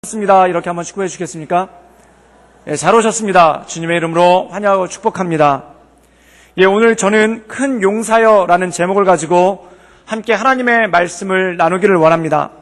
습니다. 이렇게 한번 축복해 주시겠습니까? 예, 잘 오셨습니다. 주님의 이름으로 환영하고 축복합니다. 예, 오늘 저는 큰 용사여라는 제목을 가지고 함께 하나님의 말씀을 나누기를 원합니다.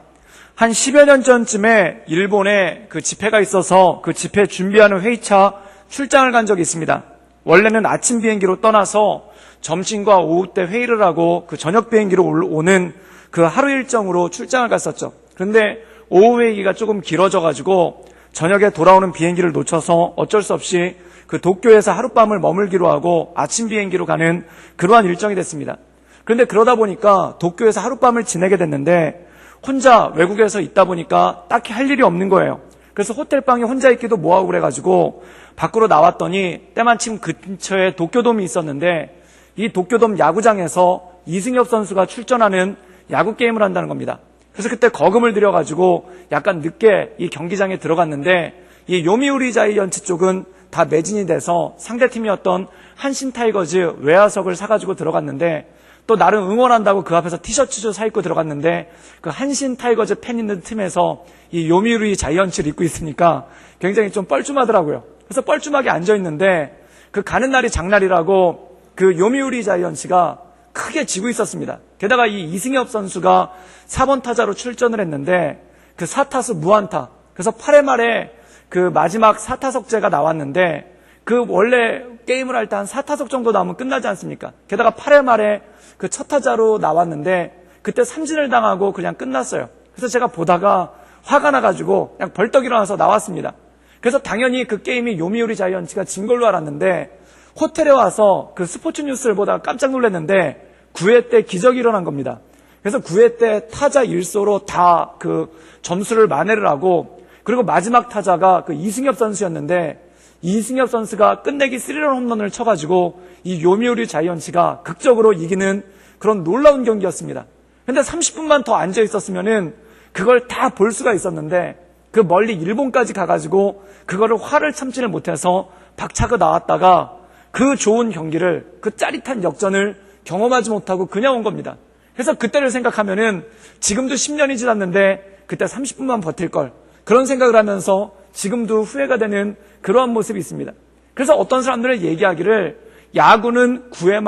한 10여 년 전쯤에 일본에 그 집회가 있어서 그 집회 준비하는 회의차 출장을 간 적이 있습니다. 원래는 아침 비행기로 떠나서 점심과 오후 때 회의를 하고 그 저녁 비행기로 오는 그 하루 일정으로 출장을 갔었죠. 그런데 오후 회의가 조금 길어져가지고 저녁에 돌아오는 비행기를 놓쳐서 어쩔 수 없이 그 도쿄에서 하룻밤을 머물기로 하고 아침 비행기로 가는 그러한 일정이 됐습니다. 그런데 그러다 보니까 도쿄에서 하룻밤을 지내게 됐는데 혼자 외국에서 있다 보니까 딱히 할 일이 없는 거예요. 그래서 호텔방에 혼자 있기도 뭐하고 그래가지고 밖으로 나왔더니 때마침 근처에 도쿄돔이 있었는데 이 도쿄돔 야구장에서 이승엽 선수가 출전하는 야구 게임을 한다는 겁니다. 그래서 그때 거금을 들여가지고 약간 늦게 이 경기장에 들어갔는데 이 요미우리 자이언츠 쪽은 다 매진이 돼서 상대팀이었던 한신 타이거즈 외야석을 사가지고 들어갔는데 또 나름 응원한다고 그 앞에서 티셔츠도 사입고 들어갔는데 그 한신 타이거즈 팬 있는 틈에서 이 요미우리 자이언츠를 입고 있으니까 굉장히 좀 뻘쭘하더라고요. 그래서 뻘쭘하게 앉아있는데 그 가는 날이 장날이라고 그 요미우리 자이언츠가 크게 지고 있었습니다. 게다가 이 이승엽 선수가 4번 타자로 출전을 했는데 그 4타수 무안타. 그래서 8회 말에 그 마지막 4타석제가 나왔는데 그 원래 게임을 할 때 한 4타석 정도 나오면 끝나지 않습니까? 게다가 8회 말에 그 첫 타자로 나왔는데 그때 삼진을 당하고 그냥 끝났어요. 그래서 제가 보다가 화가 나가지고 그냥 벌떡 일어나서 나왔습니다. 그래서 당연히 그 게임이 요미우리 자이언츠가 진 걸로 알았는데 호텔에 와서 그 스포츠 뉴스를 보다가 깜짝 놀랐는데 9회 때 기적이 일어난 겁니다. 그래서 9회 때 타자 1소로 다 그 점수를 만회를 하고 그리고 마지막 타자가 그 이승엽 선수였는데 이승엽 선수가 끝내기 3런 홈런을 쳐가지고 이 요미우리 자이언츠가 극적으로 이기는 그런 놀라운 경기였습니다. 근데 30분만 더 앉아 있었으면은 그걸 다 볼 수가 있었는데 그 멀리 일본까지 가가지고 그거를 화를 참지를 못해서 박차고 나왔다가 그 좋은 경기를 그 짜릿한 역전을 경험하지 못하고 그냥 온 겁니다. 그래서 그때를 생각하면은 지금도 10년이 지났는데 그때 30분만 버틸 걸 그런 생각을 하면서 지금도 후회가 되는 그러한 모습이 있습니다. 그래서 어떤 사람들은 얘기하기를 야구는 9회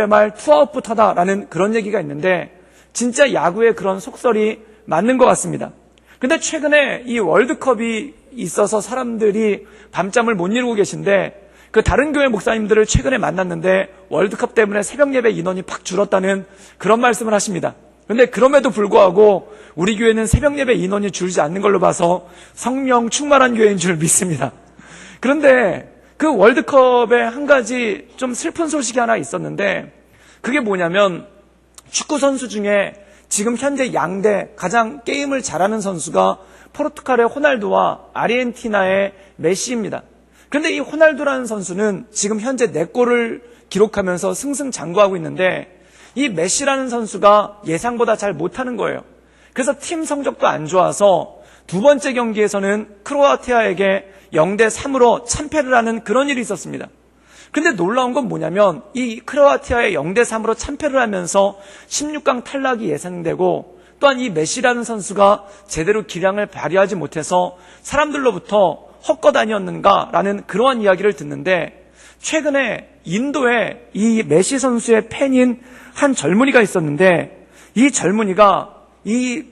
말 투아웃부터다라는 그런 얘기가 있는데 진짜 야구의 그런 속설이 맞는 것 같습니다. 근데 최근에 이 월드컵이 있어서 사람들이 밤잠을 못 이루고 계신데 그 다른 교회 목사님들을 최근에 만났는데 월드컵 때문에 새벽 예배 인원이 팍 줄었다는 그런 말씀을 하십니다. 그런데 그럼에도 불구하고 우리 교회는 새벽 예배 인원이 줄지 않는 걸로 봐서 성령 충만한 교회인 줄 믿습니다. 그런데 그 월드컵에 한 가지 좀 슬픈 소식이 하나 있었는데 그게 뭐냐면 축구 선수 중에 지금 현재 양대 가장 게임을 잘하는 선수가 포르투갈의 호날두와 아르헨티나의 메시입니다. 그런데 이 호날두라는 선수는 지금 현재 4골을 기록하면서 승승장구하고 있는데 이 메시라는 선수가 예상보다 잘 못하는 거예요. 그래서 팀 성적도 안 좋아서 두 번째 경기에서는 크로아티아에게 0대3으로 참패를 하는 그런 일이 있었습니다. 근데 놀라운 건 뭐냐면 이 크로아티아에 0대3으로 참패를 하면서 16강 탈락이 예상되고 또한 이 메시라는 선수가 제대로 기량을 발휘하지 못해서 사람들로부터 헛것 아니었는가라는 그러한 이야기를 듣는데 최근에 인도에 이 메시 선수의 팬인 한 젊은이가 있었는데 이 젊은이가 이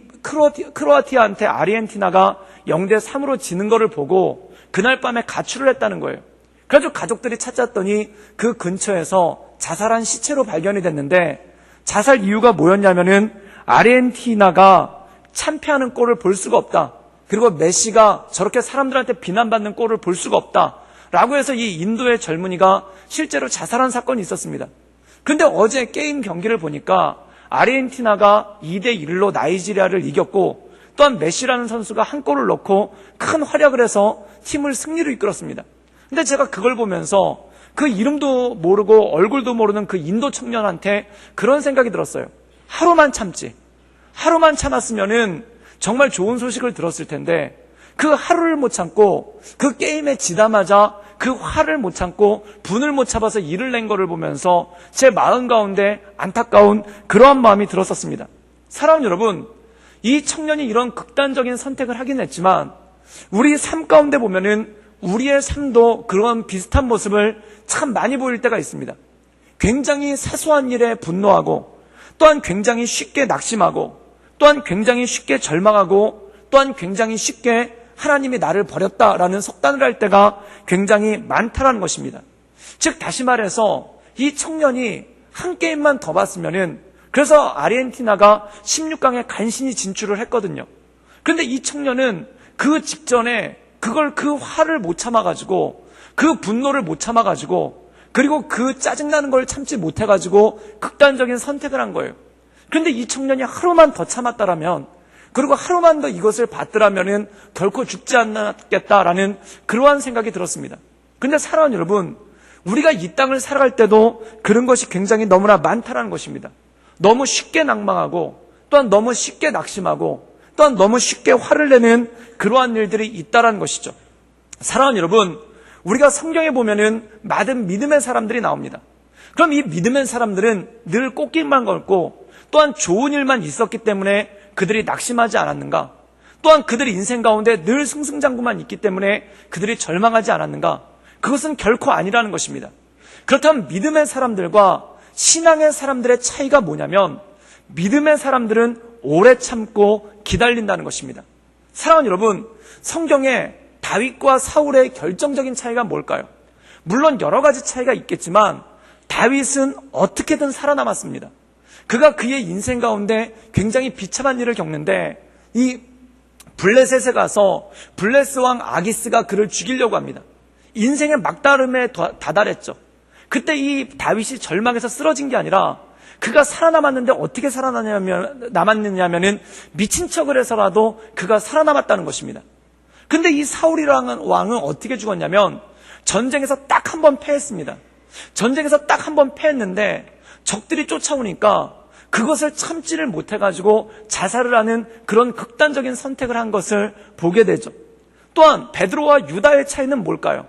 크로아티아한테 아르헨티나가 0대3으로 지는 거를 보고 그날 밤에 가출을 했다는 거예요. 그래서 가족들이 찾았더니 그 근처에서 자살한 시체로 발견이 됐는데 자살 이유가 뭐였냐면은 아르헨티나가 참패하는 꼴을 볼 수가 없다. 그리고 메시가 저렇게 사람들한테 비난받는 꼴을 볼 수가 없다. 라고 해서 이 인도의 젊은이가 실제로 자살한 사건이 있었습니다. 근데 어제 게임 경기를 보니까 아르헨티나가 2대1로 나이지리아를 이겼고 또한 메시라는 선수가 한 골을 넣고 큰 활약을 해서 팀을 승리로 이끌었습니다. 근데 제가 그걸 보면서 그 이름도 모르고 얼굴도 모르는 그 인도 청년한테 그런 생각이 들었어요. 하루만 참지. 하루만 참았으면은 정말 좋은 소식을 들었을 텐데 그 하루를 못 참고 그 게임에 지다마자 그 화를 못 참고 분을 못 참아서 일을 낸 거를 보면서 제 마음 가운데 안타까운 그러한 마음이 들었었습니다. 사랑하는 여러분, 이 청년이 이런 극단적인 선택을 하긴 했지만 우리 삶 가운데 보면은 우리의 삶도 그런 비슷한 모습을 참 많이 보일 때가 있습니다. 굉장히 사소한 일에 분노하고, 또한 굉장히 쉽게 낙심하고, 또한 굉장히 쉽게 절망하고, 또한 굉장히 쉽게 하나님이 나를 버렸다라는 속단을 할 때가 굉장히 많다라는 것입니다. 즉 다시 말해서 이 청년이 한 게임만 더 봤으면은, 그래서 아르헨티나가 16강에 간신히 진출을 했거든요. 그런데 이 청년은 그 직전에 그 화를 못 참아가지고, 그 분노를 못 참아가지고, 그리고 그 짜증나는 걸 참지 못해가지고 극단적인 선택을 한 거예요. 그런데 이 청년이 하루만 더 참았다라면, 그리고 하루만 더 이것을 받더라면은 결코 죽지 않았겠다라는 그러한 생각이 들었습니다. 그런데 사랑하는 여러분, 우리가 이 땅을 살아갈 때도 그런 것이 굉장히 너무나 많다라는 것입니다. 너무 쉽게 낭망하고, 또한 너무 쉽게 낙심하고, 또한 너무 쉽게 화를 내는 그러한 일들이 있다라는 것이죠. 사랑하는 여러분, 우리가 성경에 보면은 많은 믿음의 사람들이 나옵니다. 그럼 이 믿음의 사람들은 늘 꽃길만 걸고, 또한 좋은 일만 있었기 때문에 그들이 낙심하지 않았는가? 또한 그들의 인생 가운데 늘 승승장구만 있기 때문에 그들이 절망하지 않았는가? 그것은 결코 아니라는 것입니다. 그렇다면 믿음의 사람들과 신앙의 사람들의 차이가 뭐냐면, 믿음의 사람들은 오래 참고 기다린다는 것입니다. 사랑하는 여러분, 성경에 다윗과 사울의 결정적인 차이가 뭘까요? 물론 여러 가지 차이가 있겠지만 다윗은 어떻게든 살아남았습니다. 그가 그의 인생 가운데 굉장히 비참한 일을 겪는데, 이 블레셋에 가서 블레스 왕 아기스가 그를 죽이려고 합니다. 인생의 막다름에 다다랐죠. 그때 이 다윗이 절망해서 쓰러진 게 아니라, 그가 살아남았는데 어떻게 살아남았느냐면은 미친 척을 해서라도 그가 살아남았다는 것입니다. 근데 이 사울이라는 왕은 어떻게 죽었냐면, 전쟁에서 딱 한 번 패했습니다. 전쟁에서 딱 한 번 패했는데 적들이 쫓아오니까 그것을 참지를 못해가지고 자살을 하는 그런 극단적인 선택을 한 것을 보게 되죠. 또한 베드로와 유다의 차이는 뭘까요?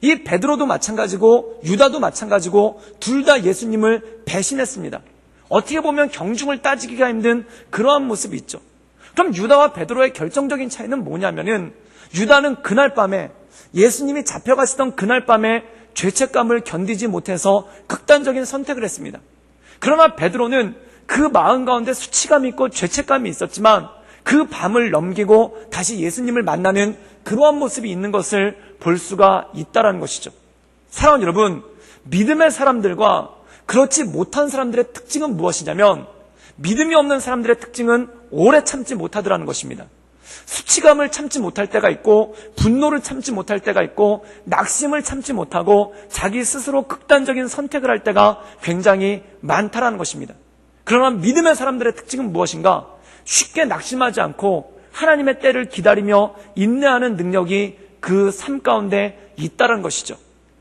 이 베드로도 마찬가지고 유다도 마찬가지고 둘 다 예수님을 배신했습니다. 어떻게 보면 경중을 따지기가 힘든 그러한 모습이 있죠. 그럼 유다와 베드로의 결정적인 차이는 뭐냐면은, 유다는 그날 밤에, 예수님이 잡혀가시던 그날 밤에 죄책감을 견디지 못해서 극단적인 선택을 했습니다. 그러나 베드로는 그 마음 가운데 수치감이 있고 죄책감이 있었지만 그 밤을 넘기고 다시 예수님을 만나는 그러한 모습이 있는 것을 볼 수가 있다는 것이죠. 사랑하는 여러분, 믿음의 사람들과 그렇지 못한 사람들의 특징은 무엇이냐면, 믿음이 없는 사람들의 특징은 오래 참지 못하더라는 것입니다. 수치감을 참지 못할 때가 있고, 분노를 참지 못할 때가 있고, 낙심을 참지 못하고 자기 스스로 극단적인 선택을 할 때가 굉장히 많다라는 것입니다. 그러나 믿음의 사람들의 특징은 무엇인가? 쉽게 낙심하지 않고 하나님의 때를 기다리며 인내하는 능력이 그 삶 가운데 있다는 것이죠.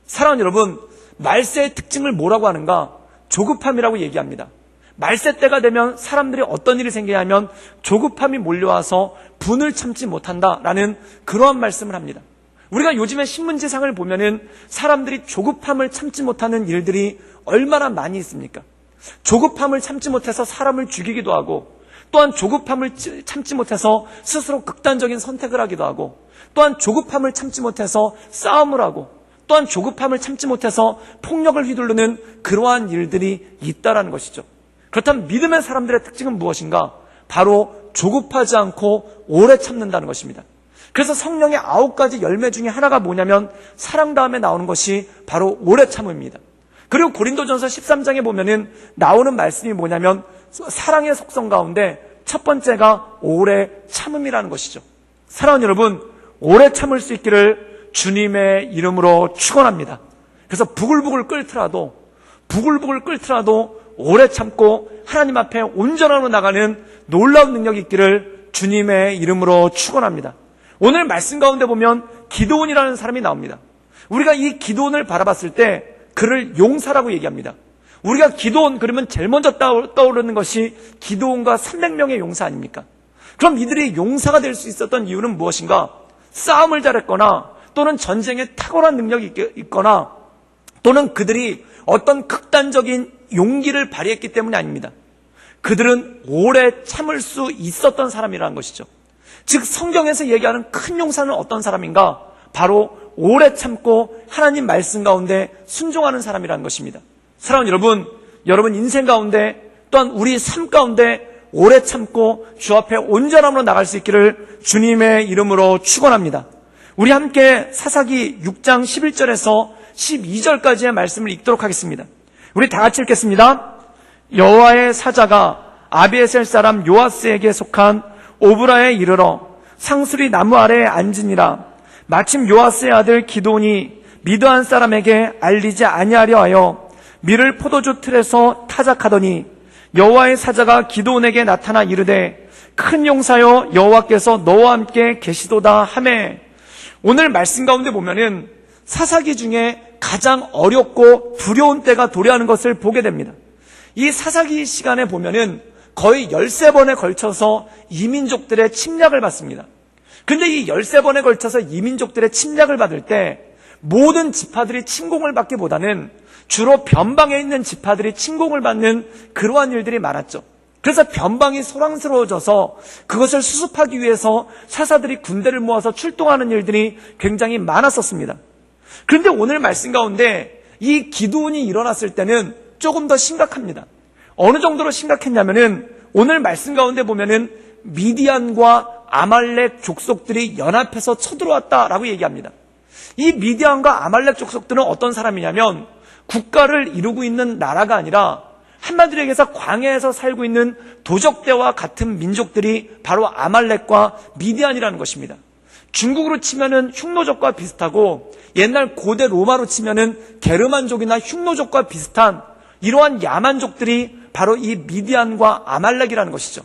사랑하는 여러분, 말세의 특징을 뭐라고 하는가? 조급함이라고 얘기합니다. 말세 때가 되면 사람들이 어떤 일이 생기냐면 조급함이 몰려와서 분을 참지 못한다라는 그러한 말씀을 합니다. 우리가 요즘에 신문지상을 보면은 사람들이 조급함을 참지 못하는 일들이 얼마나 많이 있습니까? 조급함을 참지 못해서 사람을 죽이기도 하고, 또한 조급함을 참지 못해서 스스로 극단적인 선택을 하기도 하고, 또한 조급함을 참지 못해서 싸움을 하고, 또한 조급함을 참지 못해서 폭력을 휘두르는 그러한 일들이 있다라는 것이죠. 그렇다면 믿음의 사람들의 특징은 무엇인가? 바로 조급하지 않고 오래 참는다는 것입니다. 그래서 성령의 9가지 열매 중에 하나가 뭐냐면, 사랑 다음에 나오는 것이 바로 오래 참음입니다. 그리고 고린도전서 13장에 보면은 나오는 말씀이 뭐냐면, 사랑의 속성 가운데 첫 번째가 오래 참음이라는 것이죠. 사랑하는 여러분, 오래 참을 수 있기를 주님의 이름으로 축원합니다. 그래서 부글부글 끓더라도 오래 참고 하나님 앞에 온전함으로 나가는 놀라운 능력이 있기를 주님의 이름으로 축원합니다. 오늘 말씀 가운데 보면 기드온이라는 사람이 나옵니다. 우리가 이 기드온을 바라봤을 때 그를 용사라고 얘기합니다. 우리가 기드온 그러면 제일 먼저 떠오르는 것이 기드온과 300명의 용사 아닙니까? 그럼 이들이 용사가 될 수 있었던 이유는 무엇인가? 싸움을 잘했거나, 또는 전쟁에 탁월한 능력이 있거나, 또는 그들이 어떤 극단적인 용기를 발휘했기 때문이 아닙니다. 그들은 오래 참을 수 있었던 사람이라는 것이죠. 즉 성경에서 얘기하는 큰 용사는 어떤 사람인가? 바로 오래 참고 하나님 말씀 가운데 순종하는 사람이라는 것입니다. 사랑하는 여러분, 여러분 인생 가운데 또한 우리 삶 가운데 오래 참고 주 앞에 온전함으로 나갈 수 있기를 주님의 이름으로 축원합니다. 우리 함께 사사기 6장 11절에서 12절까지의 말씀을 읽도록 하겠습니다. 우리 다 같이 읽겠습니다. 여호와의 사자가 아비에셀 사람 요아스에게 속한 오브라에 이르러 상수리 나무 아래에 앉으니라. 마침 요아스의 아들 기드온이 미드안 사람에게 알리지 아니하려 하여 밀을 포도주 틀에서 타작하더니 여호와의 사자가 기드온에게 나타나 이르되 큰 용사여 여호와께서 너와 함께 계시도다 하매. 오늘 말씀 가운데 보면은 사사기 중에 가장 어렵고 두려운 때가 도래하는 것을 보게 됩니다. 이 사사기 시간에 보면은 거의 13번에 걸쳐서 이민족들의 침략을 받습니다. 근데 이 13번에 걸쳐서 이민족들의 침략을 받을 때 모든 지파들이 침공을 받기보다는 주로 변방에 있는 지파들이 침공을 받는 그러한 일들이 많았죠. 그래서 변방이 소랑스러워져서 그것을 수습하기 위해서 사사들이 군대를 모아서 출동하는 일들이 굉장히 많았었습니다. 그런데 오늘 말씀 가운데 이 기드온이 일어났을 때는 조금 더 심각합니다. 어느 정도로 심각했냐면은 오늘 말씀 가운데 보면은 미디안과 아말렉 족속들이 연합해서 쳐들어왔다라고 얘기합니다. 이 미디안과 아말렉 족속들은 어떤 사람이냐면 국가를 이루고 있는 나라가 아니라 한마디로 얘기해서 광야에서 살고 있는 도적대와 같은 민족들이 바로 아말렉과 미디안이라는 것입니다. 중국으로 치면은 흉노족과 비슷하고 옛날 고대 로마로 치면은 게르만족이나 흉노족과 비슷한 이러한 야만족들이 바로 이 미디안과 아말렉이라는 것이죠.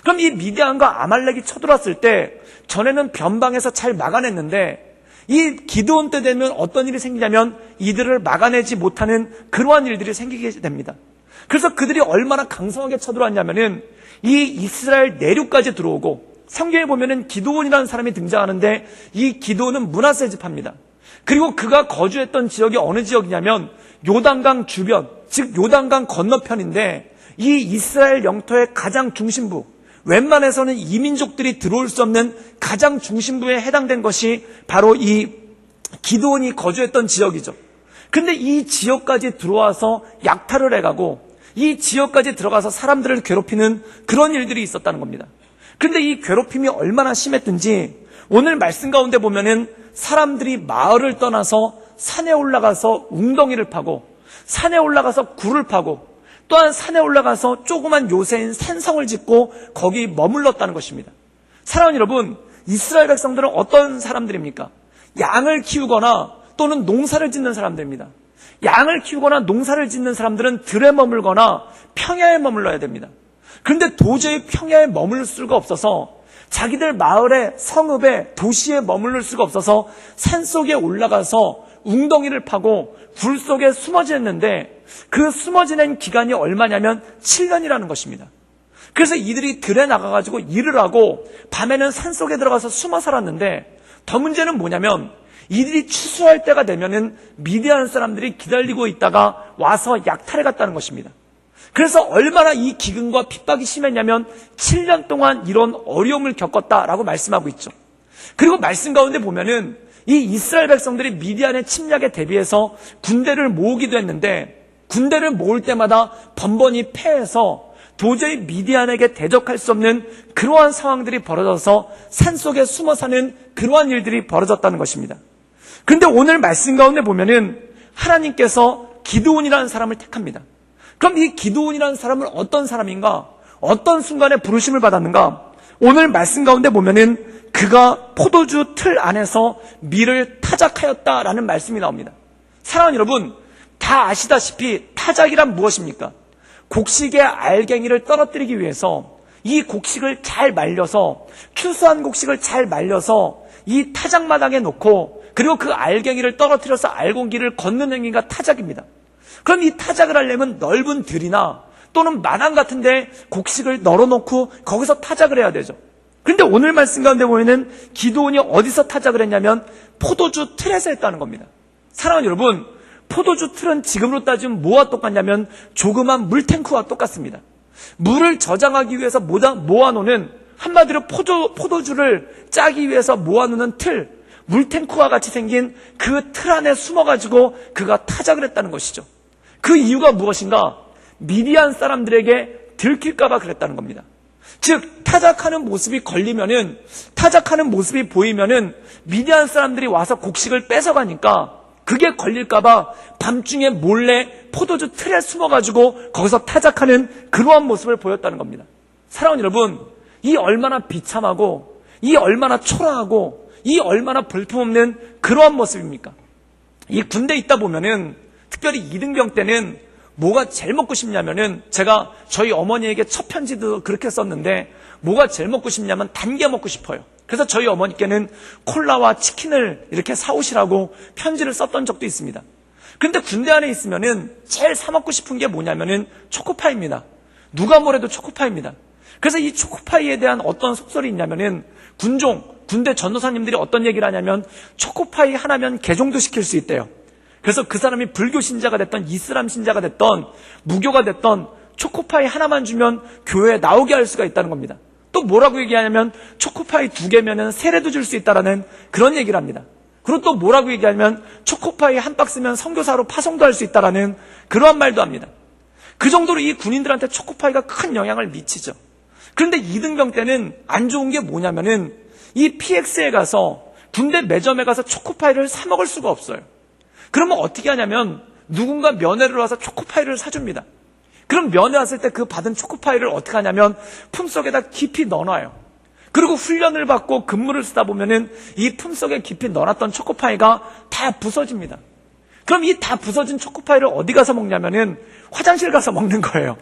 그럼 이 미디안과 아말렉이 쳐들어왔을 때 전에는 변방에서 잘 막아냈는데 이 기드온 때 되면 어떤 일이 생기냐면 이들을 막아내지 못하는 그러한 일들이 생기게 됩니다. 그래서 그들이 얼마나 강성하게 쳐들어왔냐면은 이 이스라엘 내륙까지 들어오고 성경에 보면은 기드온이라는 사람이 등장하는데 이 기드온은 므낫세 지파입니다. 그리고 그가 거주했던 지역이 어느 지역이냐면 요단강 주변, 즉 요단강 건너편인데 이 이스라엘 영토의 가장 중심부, 웬만해서는 이민족들이 들어올 수 없는 가장 중심부에 해당된 것이 바로 이 기드온이 거주했던 지역이죠. 근데 이 지역까지 들어와서 약탈을 해가고 이 지역까지 들어가서 사람들을 괴롭히는 그런 일들이 있었다는 겁니다. 근데 이 괴롭힘이 얼마나 심했든지 오늘 말씀 가운데 보면은 사람들이 마을을 떠나서 산에 올라가서 웅덩이를 파고 산에 올라가서 굴을 파고 또한 산에 올라가서 조그만 요새인 산성을 짓고 거기 머물렀다는 것입니다. 사랑하는 여러분, 이스라엘 백성들은 어떤 사람들입니까? 양을 키우거나 또는 농사를 짓는 사람들입니다. 양을 키우거나 농사를 짓는 사람들은 들에 머물거나 평야에 머물러야 됩니다. 그런데 도저히 평야에 머물 수가 없어서 자기들 마을에, 성읍에, 도시에 머무를 수가 없어서 산속에 올라가서 웅덩이를 파고 굴 속에 숨어 지냈는데 그 숨어 지낸 기간이 얼마냐면 7년이라는 것입니다. 그래서 이들이 들에 나가가지고 일을 하고 밤에는 산속에 들어가서 숨어 살았는데 더 문제는 뭐냐면 이들이 추수할 때가 되면은 미디안 사람들이 기다리고 있다가 와서 약탈해 갔다는 것입니다. 그래서 얼마나 이 기근과 핍박이 심했냐면 7년 동안 이런 어려움을 겪었다라고 말씀하고 있죠. 그리고 말씀 가운데 보면은 이 이스라엘 백성들이 미디안의 침략에 대비해서 군대를 모으기도 했는데 군대를 모을 때마다 번번이 패해서 도저히 미디안에게 대적할 수 없는 그러한 상황들이 벌어져서 산속에 숨어 사는 그러한 일들이 벌어졌다는 것입니다. 그런데 오늘 말씀 가운데 보면은 하나님께서 기드온이라는 사람을 택합니다. 그럼 이 기드온이라는 사람은 어떤 사람인가? 어떤 순간에 부르심을 받았는가? 오늘 말씀 가운데 보면은 그가 포도주 틀 안에서 밀을 타작하였다라는 말씀이 나옵니다. 사랑하는 여러분, 다 아시다시피 타작이란 무엇입니까? 곡식의 알갱이를 떨어뜨리기 위해서 이 곡식을 잘 말려서 추수한 곡식을 잘 말려서 이 타작마당에 놓고 그리고 그 알갱이를 떨어뜨려서 알공기를 걷는 행위가 타작입니다. 그럼 이 타작을 하려면 넓은 들이나 또는 마당 같은데 곡식을 널어놓고 거기서 타작을 해야 되죠. 그런데 오늘 말씀 가운데 보면은 기드온이 어디서 타작을 했냐면 포도주 틀에서 했다는 겁니다. 사랑하는 여러분, 포도주 틀은 지금으로 따지면 뭐와 똑같냐면 조그만 물탱크와 똑같습니다. 물을 저장하기 위해서 모아놓는, 한마디로 포도주를 짜기 위해서 모아놓는 틀, 물탱크와 같이 생긴 그 틀 안에 숨어가지고 그가 타작을 했다는 것이죠. 그 이유가 무엇인가? 미디안 사람들에게 들킬까봐 그랬다는 겁니다. 즉, 타작하는 모습이 타작하는 모습이 보이면은 미디안 사람들이 와서 곡식을 뺏어가니까 그게 걸릴까봐 밤중에 몰래 포도주 틀에 숨어가지고 거기서 타작하는 그러한 모습을 보였다는 겁니다. 사랑하는 여러분, 이 얼마나 비참하고, 이 얼마나 초라하고, 이 얼마나 볼품없는 그러한 모습입니까? 이 군대에 있다 보면은, 특별히 이등병 때는 뭐가 제일 먹고 싶냐면은, 제가 저희 어머니에게 첫 편지도 그렇게 썼는데, 뭐가 제일 먹고 싶냐면 단 게 먹고 싶어요. 그래서 저희 어머니께는 콜라와 치킨을 이렇게 사오시라고 편지를 썼던 적도 있습니다. 그런데 군대 안에 있으면은 제일 사 먹고 싶은 게 뭐냐면은 초코파이입니다. 누가 뭐래도 초코파이입니다. 그래서 이 초코파이에 대한 어떤 속설이 있냐면은, 군대 전도사님들이 어떤 얘기를 하냐면 초코파이 하나면 개종도 시킬 수 있대요. 그래서 그 사람이 불교 신자가 됐던, 이슬람 신자가 됐던, 무교가 됐던, 초코파이 하나만 주면 교회에 나오게 할 수가 있다는 겁니다. 또 뭐라고 얘기하냐면 초코파이 2개면은 세례도 줄 수 있다라는 그런 얘기를 합니다. 그리고 또 뭐라고 얘기하냐면 초코파이 한 박스면 선교사로 파송도 할 수 있다라는 그러한 말도 합니다. 그 정도로 이 군인들한테 초코파이가 큰 영향을 미치죠. 그런데 이등병 때는 안 좋은 게 뭐냐면은 이 PX에 가서, 군대 매점에 가서 초코파이를 사 먹을 수가 없어요. 그러면 어떻게 하냐면 누군가 면회를 와서 초코파이를 사줍니다. 그럼 면회 왔을 때 그 받은 초코파이를 어떻게 하냐면 품속에다 깊이 넣어놔요. 그리고 훈련을 받고 근무를 쓰다 보면은 이 품속에 깊이 넣어놨던 초코파이가 다 부서집니다. 그럼 이 다 부서진 초코파이를 어디 가서 먹냐면은 화장실 가서 먹는 거예요.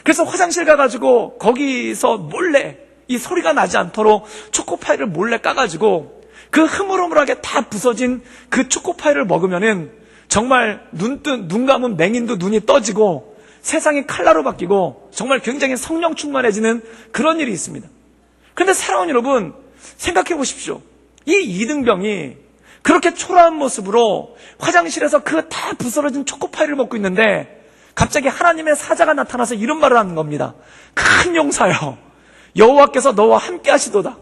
그래서 화장실 가가지고 거기서 몰래, 이 소리가 나지 않도록 초코파이를 몰래 까가지고 그 흐물흐물하게 다 부서진 그 초코파이를 먹으면은 정말 눈 감은 맹인도 눈이 떠지고 세상이 칼라로 바뀌고 정말 굉장히 성령 충만해지는 그런 일이 있습니다. 그런데 사랑하는 여러분, 생각해 보십시오. 이 이등병이 그렇게 초라한 모습으로 화장실에서 그 다 부스러진 초코파이를 먹고 있는데 갑자기 하나님의 사자가 나타나서 이런 말을 하는 겁니다. 큰 용사여, 여호와께서 너와 함께 하시도다.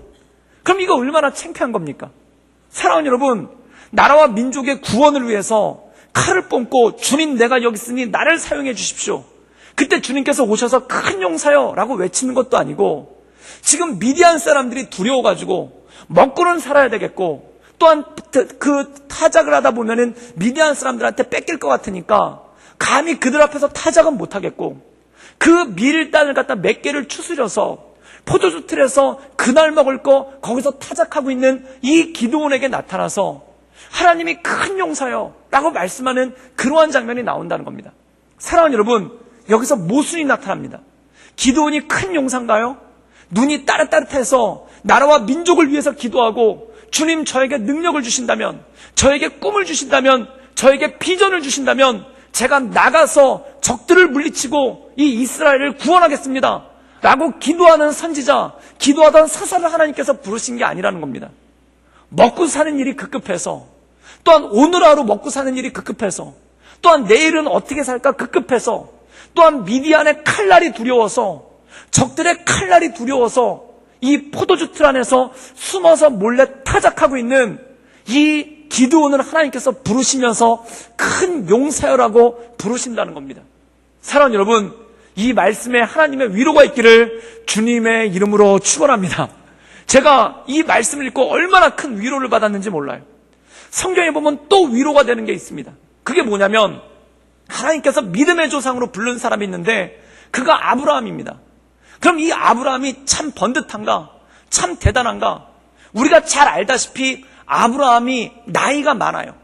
그럼 이거 얼마나 창피한 겁니까? 사랑하는 여러분, 나라와 민족의 구원을 위해서 칼을 뽑고 주님 내가 여기 있으니 나를 사용해 주십시오. 그때 주님께서 오셔서 큰 용사여 라고 외치는 것도 아니고, 지금 미디안 사람들이 두려워가지고 먹고는 살아야 되겠고, 또한 그 타작을 하다 보면은 미디안 사람들한테 뺏길 것 같으니까 감히 그들 앞에서 타작은 못하겠고, 그 밀단을 갖다 몇 개를 추스려서 포도주 틀에서 그날 먹을 거 거기서 타작하고 있는 이 기드온에게 나타나서 하나님이 큰 용사여 라고 말씀하는 그러한 장면이 나온다는 겁니다. 사랑하는 여러분, 여기서 모순이 나타납니다. 기드온이 큰 용사인가요? 눈이 따뜻따뜻해서 나라와 민족을 위해서 기도하고 주님 저에게 능력을 주신다면, 저에게 꿈을 주신다면, 저에게 비전을 주신다면 제가 나가서 적들을 물리치고 이 이스라엘을 구원하겠습니다 라고 기도하는 선지자, 기도하던 사사를 하나님께서 부르신 게 아니라는 겁니다. 먹고 사는 일이 급급해서, 또한 오늘 하루 먹고 사는 일이 급급해서, 또한 내일은 어떻게 살까 급급해서, 또한 미디안의 칼날이 두려워서, 적들의 칼날이 두려워서 이 포도주 틀 안에서 숨어서 몰래 타작하고 있는 이 기드온을 하나님께서 부르시면서 큰 용사여라고 부르신다는 겁니다. 사랑하는 여러분, 이 말씀에 하나님의 위로가 있기를 주님의 이름으로 축원합니다. 제가 이 말씀을 읽고 얼마나 큰 위로를 받았는지 몰라요. 성경에 보면 또 위로가 되는 게 있습니다. 그게 뭐냐면 하나님께서 믿음의 조상으로 부른 사람이 있는데 그가 아브라함입니다. 그럼 이 아브라함이 참 번듯한가? 참 대단한가? 우리가 잘 알다시피 아브라함이 나이가 많아요.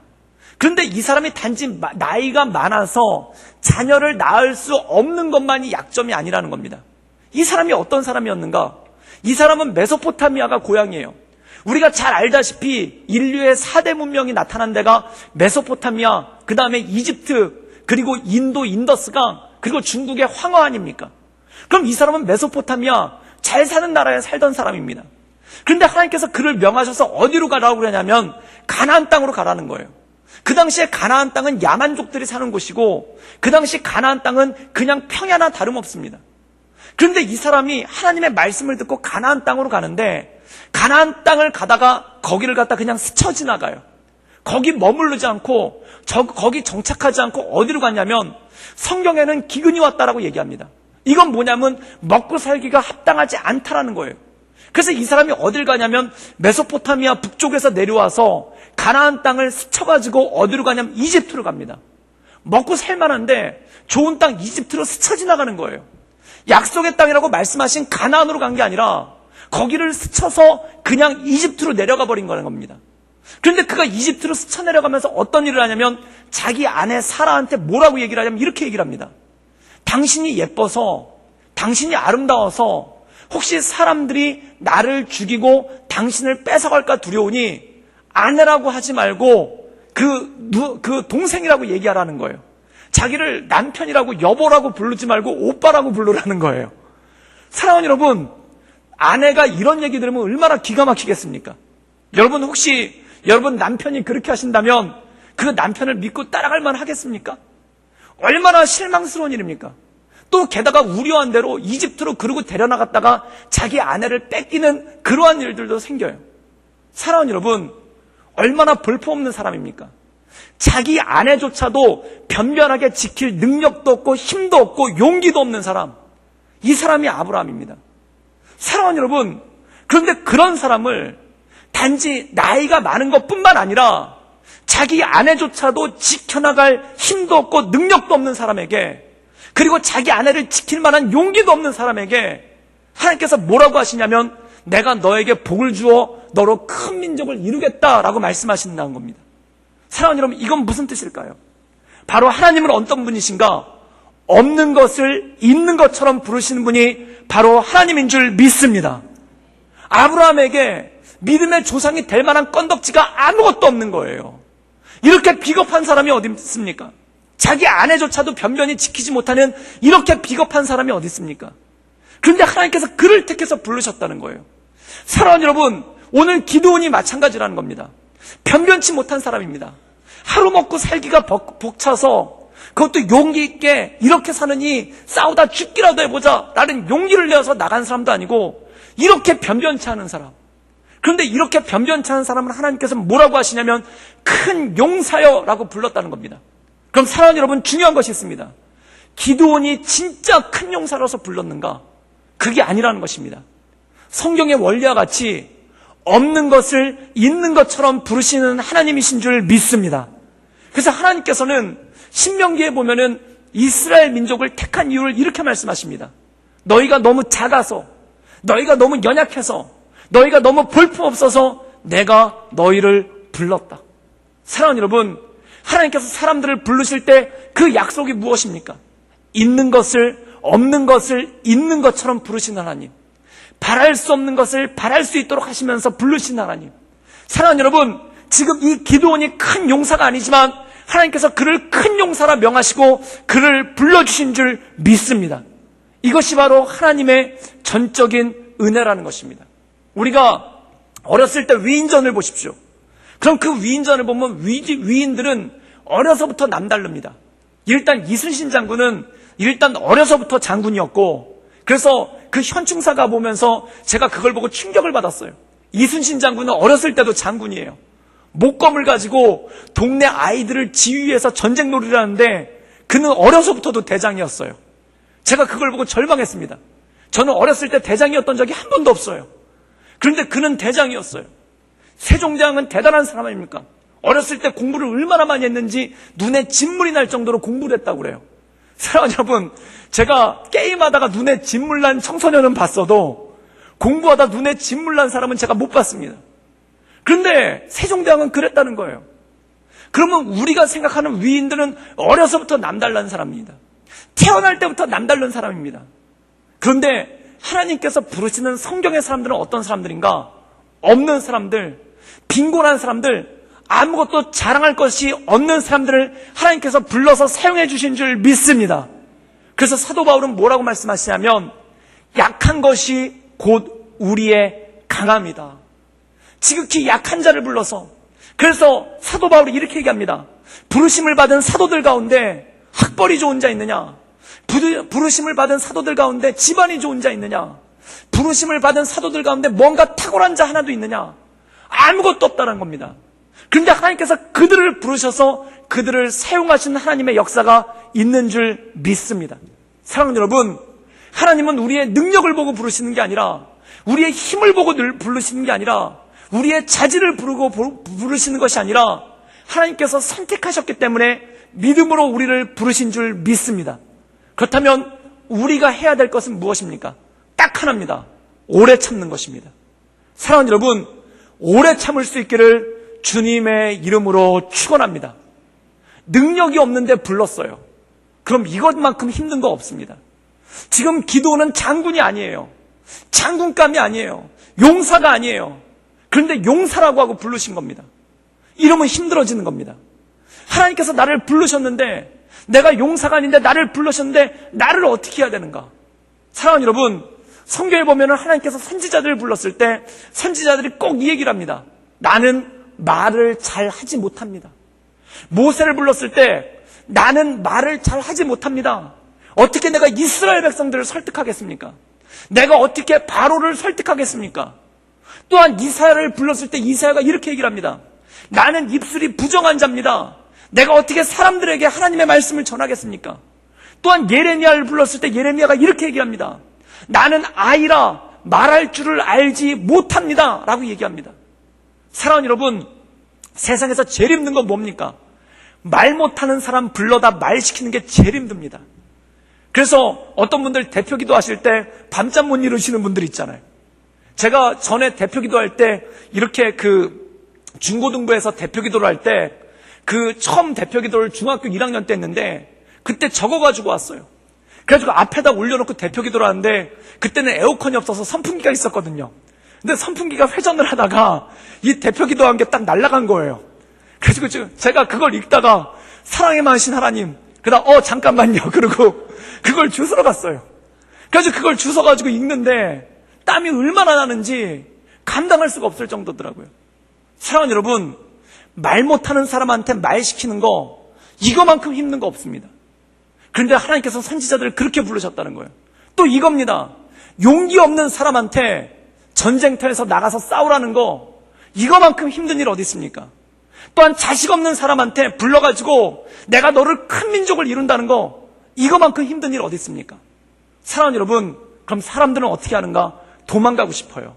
그런데 이 사람이 단지 나이가 많아서 자녀를 낳을 수 없는 것만이 약점이 아니라는 겁니다. 이 사람이 어떤 사람이었는가? 이 사람은 메소포타미아가 고향이에요. 우리가 잘 알다시피 인류의 4대 문명이 나타난 데가 메소포타미아, 그 다음에 이집트, 그리고 인도 인더스강, 그리고 중국의 황하 아닙니까? 그럼 이 사람은 메소포타미아, 잘 사는 나라에 살던 사람입니다. 그런데 하나님께서 그를 명하셔서 어디로 가라고 그러냐면 가나안 땅으로 가라는 거예요. 그 당시에 가나안 땅은 야만족들이 사는 곳이고, 그 당시 가나안 땅은 그냥 평야나 다름없습니다. 그런데 이 사람이 하나님의 말씀을 듣고 가나안 땅으로 가는데 가나안 땅을 가다가 거기를 갖다 그냥 스쳐 지나가요. 거기 머무르지 않고 거기 정착하지 않고 어디로 갔냐면 성경에는 기근이 왔다라고 얘기합니다. 이건 뭐냐면 먹고 살기가 합당하지 않다라는 거예요. 그래서 이 사람이 어딜 가냐면 메소포타미아 북쪽에서 내려와서 가나안 땅을 스쳐가지고 어디로 가냐면 이집트로 갑니다. 먹고 살만한데 좋은 땅 이집트로 스쳐 지나가는 거예요. 약속의 땅이라고 말씀하신 가나안으로 간 게 아니라 거기를 스쳐서 그냥 이집트로 내려가 버린 거는 겁니다. 그런데 그가 이집트로 스쳐 내려가면서 어떤 일을 하냐면 자기 아내 사라한테 뭐라고 얘기를 하냐면 이렇게 얘기를 합니다. 당신이 예뻐서, 당신이 아름다워서 혹시 사람들이 나를 죽이고 당신을 뺏어갈까 두려우니 아내라고 하지 말고 그 동생이라고 얘기하라는 거예요. 자기를 남편이라고 여보라고 부르지 말고 오빠라고 부르라는 거예요. 사랑하는 여러분, 아내가 이런 얘기 들으면 얼마나 기가 막히겠습니까? 여러분 혹시 여러분 남편이 그렇게 하신다면 그 남편을 믿고 따라갈 만 하겠습니까? 얼마나 실망스러운 일입니까? 또 게다가 우려한 대로 이집트로 그러고 데려나갔다가 자기 아내를 뺏기는 그러한 일들도 생겨요. 사랑하는 여러분, 얼마나 볼품없는 사람입니까? 자기 아내조차도 변변하게 지킬 능력도 없고 힘도 없고 용기도 없는 사람, 이 사람이 아브라함입니다. 사랑하는 여러분, 그런데 그런 사람을 단지 나이가 많은 것뿐만 아니라 자기 아내조차도 지켜나갈 힘도 없고 능력도 없는 사람에게, 그리고 자기 아내를 지킬 만한 용기도 없는 사람에게 하나님께서 뭐라고 하시냐면 내가 너에게 복을 주어 너로 큰 민족을 이루겠다라고 말씀하신다는 겁니다. 사랑하는 여러분, 이건 무슨 뜻일까요? 바로 하나님은 어떤 분이신가? 없는 것을 있는 것처럼 부르시는 분이 바로 하나님인 줄 믿습니다. 아브라함에게 믿음의 조상이 될 만한 건덕지가 아무것도 없는 거예요. 이렇게 비겁한 사람이 어디 있습니까? 자기 아내조차도 변변히 지키지 못하는 이렇게 비겁한 사람이 어디 있습니까? 그런데 하나님께서 그를 택해서 부르셨다는 거예요. 사랑하는 여러분, 오늘 기드온이 마찬가지라는 겁니다. 변변치 못한 사람입니다. 하루 먹고 살기가 벅차서 그것도 용기 있게 이렇게 사느니 싸우다 죽기라도 해보자 라는 용기를 내어서 나간 사람도 아니고 이렇게 변변치 않은 사람. 그런데 이렇게 변변치 않은 사람을 하나님께서 뭐라고 하시냐면 큰 용사여 라고 불렀다는 겁니다. 그럼 사랑하는 여러분, 중요한 것이 있습니다. 기드온이 진짜 큰 용사로서 불렀는가? 그게 아니라는 것입니다. 성경의 원리와 같이 없는 것을 있는 것처럼 부르시는 하나님이신 줄 믿습니다. 그래서 하나님께서는 신명기에 보면은 이스라엘 민족을 택한 이유를 이렇게 말씀하십니다. 너희가 너무 작아서, 너희가 너무 연약해서, 너희가 너무 볼품없어서 내가 너희를 불렀다. 사랑하는 여러분, 하나님께서 사람들을 부르실 때 그 약속이 무엇입니까? 있는 것을 없는 것을 있는 것처럼 부르신 하나님, 바랄 수 없는 것을 바랄 수 있도록 하시면서 부르신 하나님. 사랑하는 여러분, 지금 이 기드온이 큰 용사가 아니지만 하나님께서 그를 큰 용사라 명하시고 그를 불러주신 줄 믿습니다. 이것이 바로 하나님의 전적인 은혜라는 것입니다. 우리가 어렸을 때 위인전을 보십시오. 그럼 그 위인전을 보면 위인들은 어려서부터 남다릅니다. 일단 이순신 장군은 일단 어려서부터 장군이었고, 그래서 그 현충사가 보면서 제가 그걸 보고 충격을 받았어요. 이순신 장군은 어렸을 때도 장군이에요. 목검을 가지고 동네 아이들을 지휘해서 전쟁 놀이를 하는데 그는 어려서부터도 대장이었어요. 제가 그걸 보고 절망했습니다. 저는 어렸을 때 대장이었던 적이 한 번도 없어요. 그런데 그는 대장이었어요. 세종대왕은 대단한 사람 아닙니까? 어렸을 때 공부를 얼마나 많이 했는지 눈에 진물이 날 정도로 공부를 했다고 그래요. 사랑하는 여러분, 제가 게임하다가 눈에 진물 난 청소년은 봤어도 공부하다 눈에 진물 난 사람은 제가 못 봤습니다. 그런데 세종대왕은 그랬다는 거예요. 그러면 우리가 생각하는 위인들은 어려서부터 남달란 사람입니다. 태어날 때부터 남다른 사람입니다. 그런데 하나님께서 부르시는 성경의 사람들은 어떤 사람들인가? 없는 사람들, 빈곤한 사람들, 아무것도 자랑할 것이 없는 사람들을 하나님께서 불러서 사용해 주신 줄 믿습니다. 그래서 사도 바울은 뭐라고 말씀하시냐면 약한 것이 곧 우리의 강함이다. 지극히 약한 자를 불러서, 그래서 사도 바울이 이렇게 얘기합니다. 부르심을 받은 사도들 가운데 학벌이 좋은 자 있느냐? 부르심을 받은 사도들 가운데 집안이 좋은 자 있느냐? 부르심을 받은 사도들 가운데 뭔가 탁월한 자 하나도 있느냐? 아무것도 없다는 겁니다. 그런데 하나님께서 그들을 부르셔서 그들을 사용하신 하나님의 역사가 있는 줄 믿습니다. 사랑하는 여러분, 하나님은 우리의 능력을 보고 부르시는 게 아니라, 우리의 힘을 보고 부르시는 게 아니라, 우리의 자질을 부르시는 것이 아니라 하나님께서 선택하셨기 때문에 믿음으로 우리를 부르신 줄 믿습니다. 그렇다면 우리가 해야 될 것은 무엇입니까? 딱 하나입니다. 오래 참는 것입니다. 사랑하는 여러분, 오래 참을 수 있기를 주님의 이름으로 축원합니다. 능력이 없는데 불렀어요. 그럼 이것만큼 힘든 거 없습니다. 지금 기도는 장군이 아니에요. 장군감이 아니에요. 용사가 아니에요. 그런데 용사라고 하고 부르신 겁니다. 이러면 힘들어지는 겁니다. 하나님께서 나를 부르셨는데, 내가 용사가 아닌데 나를 부르셨는데 나를 어떻게 해야 되는가? 사랑하는 여러분, 성경에 보면 하나님께서 선지자들을 불렀을 때 선지자들이 꼭 이 얘기를 합니다. 나는 말을 잘 하지 못합니다. 모세를 불렀을 때 나는 말을 잘 하지 못합니다. 어떻게 내가 이스라엘 백성들을 설득하겠습니까? 내가 어떻게 바로를 설득하겠습니까? 또한 이사야를 불렀을 때 이사야가 이렇게 얘기를 합니다. 나는 입술이 부정한 자입니다. 내가 어떻게 사람들에게 하나님의 말씀을 전하겠습니까? 또한 예레미야를 불렀을 때 예레미야가 이렇게 얘기합니다. 나는 아이라 말할 줄을 알지 못합니다 라고 얘기합니다. 사랑하는 여러분, 세상에서 제일 힘든 건 뭡니까? 말 못하는 사람 불러다 말 시키는 게 제일 힘듭니다. 그래서 어떤 분들 대표기도 하실 때 밤잠 못 이루시는 분들 있잖아요. 제가 전에 대표기도 할 때 이렇게 중고등부에서 대표기도를 할 때 처음 대표기도를 중학교 1학년 때 했는데 그때 적어가지고 왔어요. 그래가지고 앞에다 올려놓고 대표기도를 하는데 그때는 에어컨이 없어서 선풍기가 있었거든요. 근데 선풍기가 회전을 하다가 이 대표기도한 게 딱 날아간 거예요. 그래가지고 제가 그걸 읽다가 사랑에 많으신 하나님, 그다음 잠깐만요. 그러고 그걸 주스러 갔어요. 그래가지고 그걸 주워가지고 읽는데 땀이 얼마나 나는지 감당할 수가 없을 정도더라고요. 사랑하는 여러분, 말 못하는 사람한테 말 시키는 거 이거만큼 힘든 거 없습니다. 그런데 하나님께서 선지자들을 그렇게 부르셨다는 거예요. 또 이겁니다. 용기 없는 사람한테 전쟁터에서 나가서 싸우라는 거 이거만큼 힘든 일 어디 있습니까? 또한 자식 없는 사람한테 불러가지고 내가 너를 큰 민족을 이룬다는 거 이거만큼 힘든 일 어디 있습니까? 사랑하는 여러분, 그럼 사람들은 어떻게 하는가? 도망가고 싶어요.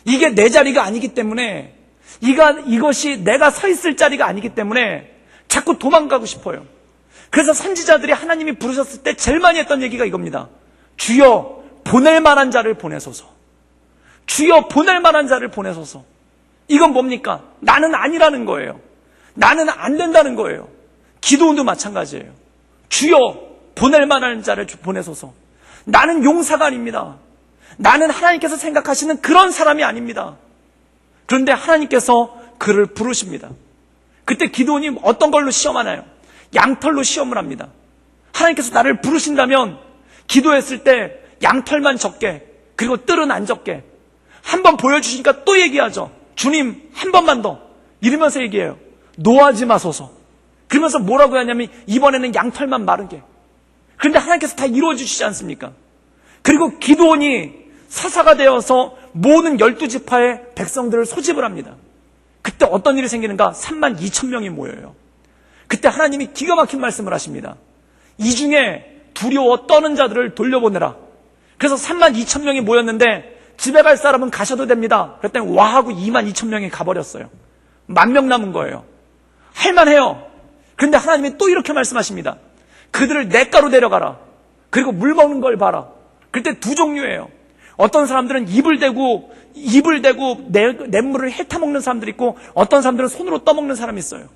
이게 내 자리가 아니기 때문에, 이것이 내가 서 있을 자리가 아니기 때문에 자꾸 도망가고 싶어요. 그래서 선지자들이 하나님이 부르셨을 때 제일 많이 했던 얘기가 이겁니다. 주여 보낼 만한 자를 보내소서. 주여 보낼 만한 자를 보내소서. 이건 뭡니까? 나는 아니라는 거예요. 나는 안 된다는 거예요. 기도원도 마찬가지예요. 주여 보낼 만한 자를 보내소서. 나는 용사가 아닙니다. 나는 하나님께서 생각하시는 그런 사람이 아닙니다. 그런데 하나님께서 그를 부르십니다. 그때 기도원이 어떤 걸로 시험하나요? 양털로 시험을 합니다. 하나님께서 나를 부르신다면 기도했을 때 양털만 적게, 그리고 뜰은 안 적게. 한 번 보여주시니까 또 얘기하죠. 주님 한 번만 더. 이러면서 얘기해요. 노하지 마소서. 그러면서 뭐라고 하냐면 이번에는 양털만 마르게. 그런데 하나님께서 다 이루어 주시지 않습니까? 그리고 기도원이 사사가 되어서 모든 12지파의 백성들을 소집을 합니다. 그때 어떤 일이 생기는가? 32,000명이 모여요. 그때 하나님이 기가 막힌 말씀을 하십니다. 이 중에 두려워 떠는 자들을 돌려보내라. 그래서 32,000명이 모였는데 집에 갈 사람은 가셔도 됩니다. 그랬더니 와하고 22,000명이 가버렸어요. 10,000명 남은 거예요. 할만해요. 그런데 하나님이 또 이렇게 말씀하십니다. 그들을 냇가로 데려가라. 그리고 물 먹는 걸 봐라. 그때 두 종류예요. 어떤 사람들은 입을 대고 냇물을 핥아먹는 사람들이 있고, 어떤 사람들은 손으로 떠먹는 사람이 있어요.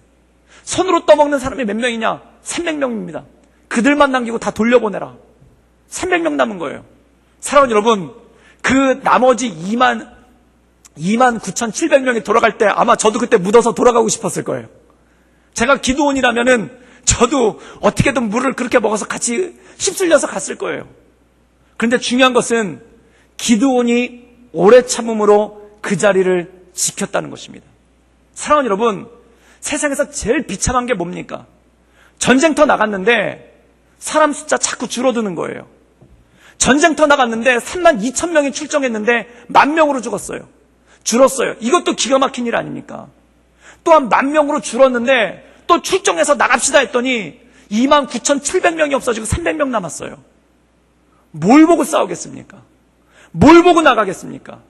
손으로 떠먹는 사람이 몇 명이냐? 300명입니다. 그들만 남기고 다 돌려보내라. 300명 남은 거예요. 사랑하는 여러분, 그 나머지 29,700명이 돌아갈 때 아마 저도 그때 묻어서 돌아가고 싶었을 거예요. 제가 기도원이라면은 저도 어떻게든 물을 그렇게 먹어서 같이 휩쓸려서 갔을 거예요. 그런데 중요한 것은 기드온이 오래 참음으로 그 자리를 지켰다는 것입니다. 사랑하는 여러분, 세상에서 제일 비참한 게 뭡니까? 전쟁터 나갔는데 사람 숫자 자꾸 줄어드는 거예요. 전쟁터 나갔는데 32,000명이 출정했는데 10,000명으로 죽었어요. 줄었어요. 이것도 기가 막힌 일 아닙니까? 또한 10,000명으로 줄었는데 또 출정해서 나갑시다 했더니 29,700명이 없어지고 300명 남았어요. 뭘 보고 싸우겠습니까? 뭘 보고 나가겠습니까?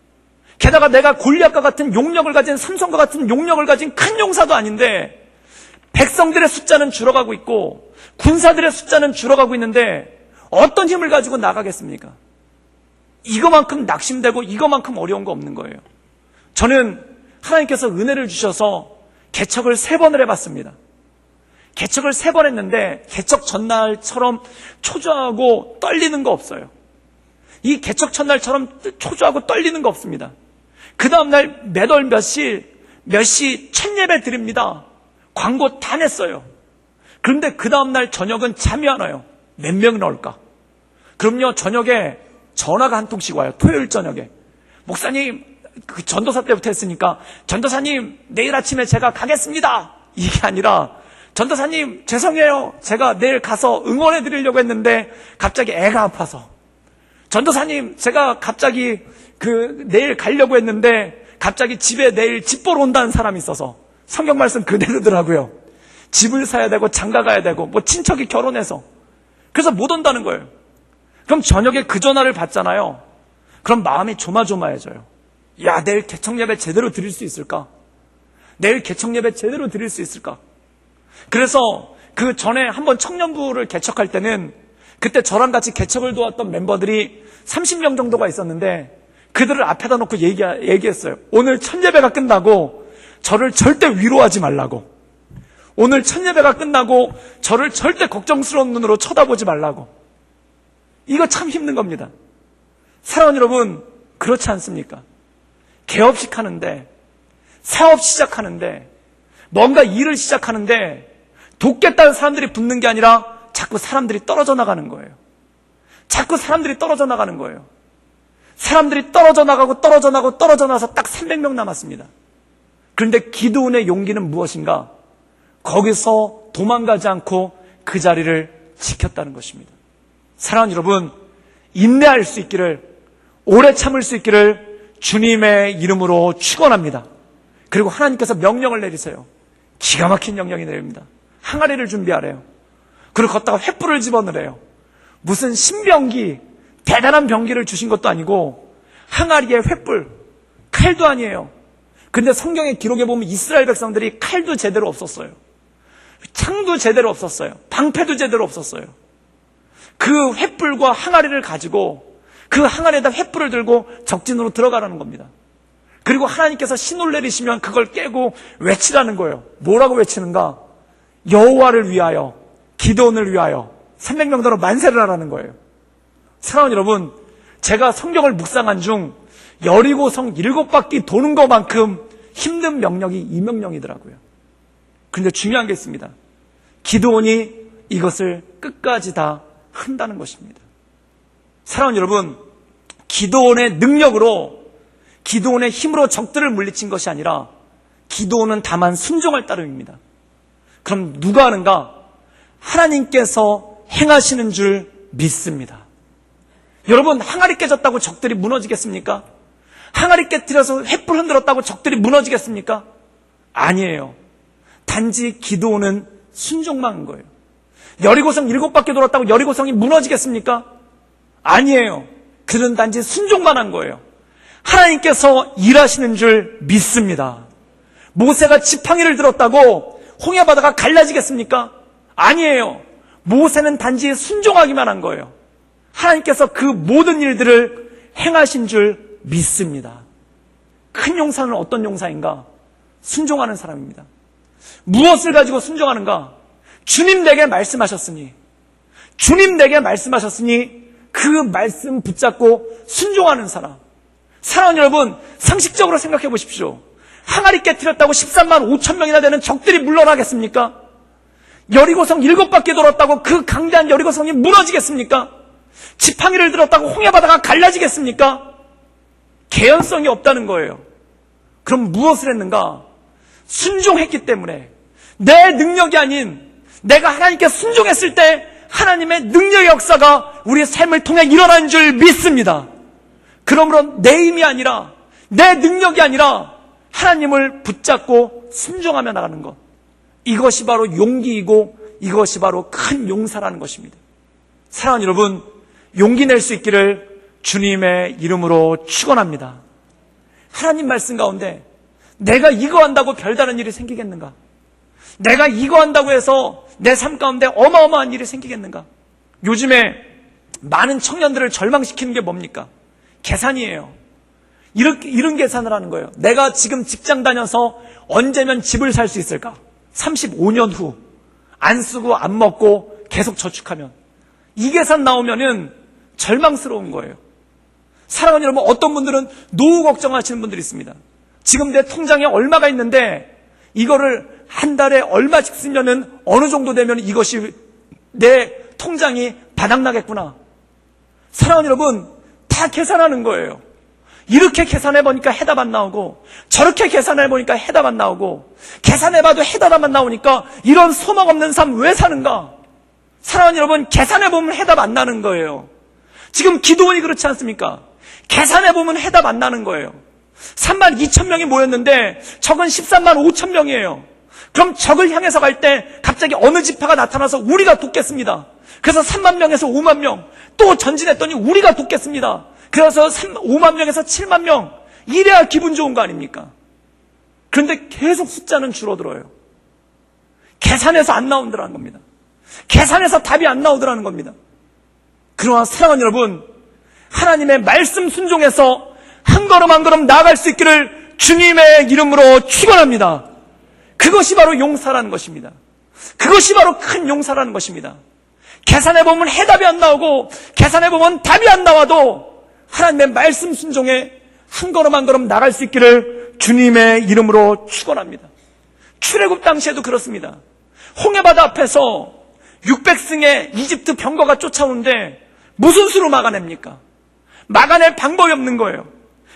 게다가 내가 골리앗과 같은 용력을 가진, 삼손과 같은 용력을 가진 큰 용사도 아닌데 백성들의 숫자는 줄어가고 있고 군사들의 숫자는 줄어가고 있는데 어떤 힘을 가지고 나가겠습니까? 이거만큼 낙심되고 이거만큼 어려운 거 없는 거예요. 저는 하나님께서 은혜를 주셔서 개척을 3번을 해봤습니다. 개척을 3번 했는데 개척 전날처럼 초조하고 떨리는 거 없어요. 이 개척 첫날처럼 초조하고 떨리는 거 없습니다. 그 다음날 몇 월 몇 시 첫 예배 드립니다. 광고 다 냈어요. 그런데 그 다음날 저녁은 잠이 안 와요. 몇 명 나올까? 그럼요, 저녁에 전화가 한 통씩 와요. 토요일 저녁에. 목사님, 그 전도사 때부터 했으니까, 전도사님, 내일 아침에 제가 가겠습니다. 이게 아니라, 전도사님, 죄송해요. 제가 내일 가서 응원해 드리려고 했는데, 갑자기 애가 아파서. 전도사님, 제가 갑자기 내일 가려고 했는데, 갑자기 집에 내일 집 보러 온다는 사람이 있어서, 성경 말씀 그대로더라고요. 집을 사야 되고, 장가 가야 되고, 뭐 친척이 결혼해서. 그래서 못 온다는 거예요. 그럼 저녁에 그 전화를 받잖아요. 그럼 마음이 조마조마해져요. 야, 내일 개척 예배 제대로 드릴 수 있을까? 내일 개척 예배 제대로 드릴 수 있을까? 그래서 그 전에 한번 청년부를 개척할 때는 그때 저랑 같이 개척을 도왔던 멤버들이 30명 정도가 있었는데 그들을 앞에다 놓고 얘기했어요. 오늘 첫 예배가 끝나고 저를 절대 위로하지 말라고. 오늘 첫 예배가 끝나고 저를 절대 걱정스러운 눈으로 쳐다보지 말라고. 이거 참 힘든 겁니다. 사랑하는 여러분, 그렇지 않습니까? 개업식 하는데, 사업 시작하는데, 뭔가 일을 시작하는데 돕겠다는 사람들이 붙는 게 아니라 자꾸 사람들이 떨어져 나가는 거예요. 자꾸 사람들이 떨어져 나가는 거예요. 사람들이 떨어져 나가고 떨어져 나서 딱 300명 남았습니다. 그런데 기드온의 용기는 무엇인가? 거기서 도망가지 않고 그 자리를 지켰다는 것입니다. 사랑하는 여러분, 인내할 수 있기를, 오래 참을 수 있기를 주님의 이름으로 축원합니다. 그리고 하나님께서 명령을 내리세요. 기가 막힌 명령이 내립니다. 항아리를 준비하래요. 그리고 걷다가 횃불을 집어넣으래요. 무슨 신병기, 대단한 병기를 주신 것도 아니고 항아리에 횃불, 칼도 아니에요. 근데 성경의 기록에 보면 이스라엘 백성들이 칼도 제대로 없었어요. 창도 제대로 없었어요. 방패도 제대로 없었어요. 그 횃불과 항아리를 가지고 그 항아리에다 횃불을 들고 적진으로 들어가라는 겁니다. 그리고 하나님께서 신호를 내리시면 그걸 깨고 외치라는 거예요. 뭐라고 외치는가? 여호와를 위하여, 기드온을 위하여 300명대로 만세를 하라는 거예요. 사랑하는 여러분, 제가 성경을 묵상한 중 여리고성 7바퀴 도는 것만큼 힘든 명령이 이 명령이더라고요. 그런데 중요한 게 있습니다. 기드온이 이것을 끝까지 다 한다는 것입니다. 사랑하는 여러분, 기드온의 능력으로, 기드온의 힘으로 적들을 물리친 것이 아니라 기드온은 다만 순종할 따름입니다. 그럼 누가 하는가? 하나님께서 행하시는 줄 믿습니다. 여러분, 항아리 깨졌다고 적들이 무너지겠습니까? 항아리 깨뜨려서 횃불 흔들었다고 적들이 무너지겠습니까? 아니에요. 단지 기드온은 순종만 한 거예요. 여리고성 7바퀴 돌았다고 여리고성이 무너지겠습니까? 아니에요. 그는 단지 순종만 한 거예요. 하나님께서 일하시는 줄 믿습니다. 모세가 지팡이를 들었다고 홍해바다가 갈라지겠습니까? 아니에요. 모세는 단지 순종하기만 한 거예요. 하나님께서 그 모든 일들을 행하신 줄 믿습니다. 큰 용사는 어떤 용사인가? 순종하는 사람입니다. 무엇을 가지고 순종하는가? 주님 내게 말씀하셨으니, 주님 내게 말씀하셨으니 그 말씀 붙잡고 순종하는 사람. 사랑하는 여러분, 상식적으로 생각해 보십시오. 항아리 깨뜨렸다고 13만 5천 명이나 되는 적들이 물러나겠습니까? 여리고성 7바퀴 돌았다고 그 강대한 여리고성이 무너지겠습니까? 지팡이를 들었다고 홍해바다가 갈라지겠습니까? 개연성이 없다는 거예요. 그럼 무엇을 했는가? 순종했기 때문에, 내 능력이 아닌 내가 하나님께 순종했을 때 하나님의 능력의 역사가 우리의 삶을 통해 일어난 줄 믿습니다. 그러므로 내 힘이 아니라, 내 능력이 아니라 하나님을 붙잡고 순종하며 나가는 것, 이것이 바로 용기이고 이것이 바로 큰 용사라는 것입니다. 사랑하는 여러분, 용기 낼 수 있기를 주님의 이름으로 축원합니다. 하나님 말씀 가운데 내가 이거 한다고 별다른 일이 생기겠는가? 내가 이거 한다고 해서 내 삶 가운데 어마어마한 일이 생기겠는가? 요즘에 많은 청년들을 절망시키는 게 뭡니까? 계산이에요. 이런 계산을 하는 거예요. 내가 지금 직장 다녀서 언제면 집을 살 수 있을까? 35년 후 안 쓰고 안 먹고 계속 저축하면, 이 계산 나오면은 절망스러운 거예요. 사랑하는 여러분, 어떤 분들은 노후 걱정하시는 분들이 있습니다. 지금 내 통장에 얼마가 있는데 이거를 한 달에 얼마씩 쓰면은 어느 정도 되면 이것이 내 통장이 바닥나겠구나. 사랑하는 여러분, 다 계산하는 거예요. 이렇게 계산해보니까 해답 안 나오고, 저렇게 계산해보니까 해답 안 나오고, 계산해봐도 해답 안 나오니까 이런 소망 없는 삶 왜 사는가? 사랑하는 여러분, 계산해보면 해답 안 나는 거예요. 지금 기도원이 그렇지 않습니까? 계산해보면 해답 안 나는 거예요. 3만 2천 명이 모였는데 적은 13만 5천 명이에요. 그럼 적을 향해서 갈 때 갑자기 어느 지파가 나타나서 우리가 돕겠습니다. 그래서 3만 명에서 5만 명, 또 전진했더니 우리가 돕겠습니다. 그래서 5만 명에서 7만 명, 이래야 기분 좋은 거 아닙니까? 그런데 계속 숫자는 줄어들어요. 계산해서 안 나온다는 겁니다. 계산해서 답이 안 나오더라는 겁니다. 그러나 사랑하는 여러분, 하나님의 말씀 순종해서 한 걸음 한 걸음 나아갈 수 있기를 주님의 이름으로 축원합니다. 그것이 바로 용사라는 것입니다. 그것이 바로 큰 용사라는 것입니다. 계산해보면 해답이 안 나오고, 계산해보면 답이 안 나와도 하나님의 말씀 순종에 한 걸음 한 걸음 나갈 수 있기를 주님의 이름으로 축원합니다. 출애굽 당시에도 그렇습니다. 홍해바다 앞에서 600승의 이집트 병거가 쫓아오는데 무슨 수로 막아냅니까? 막아낼 방법이 없는 거예요.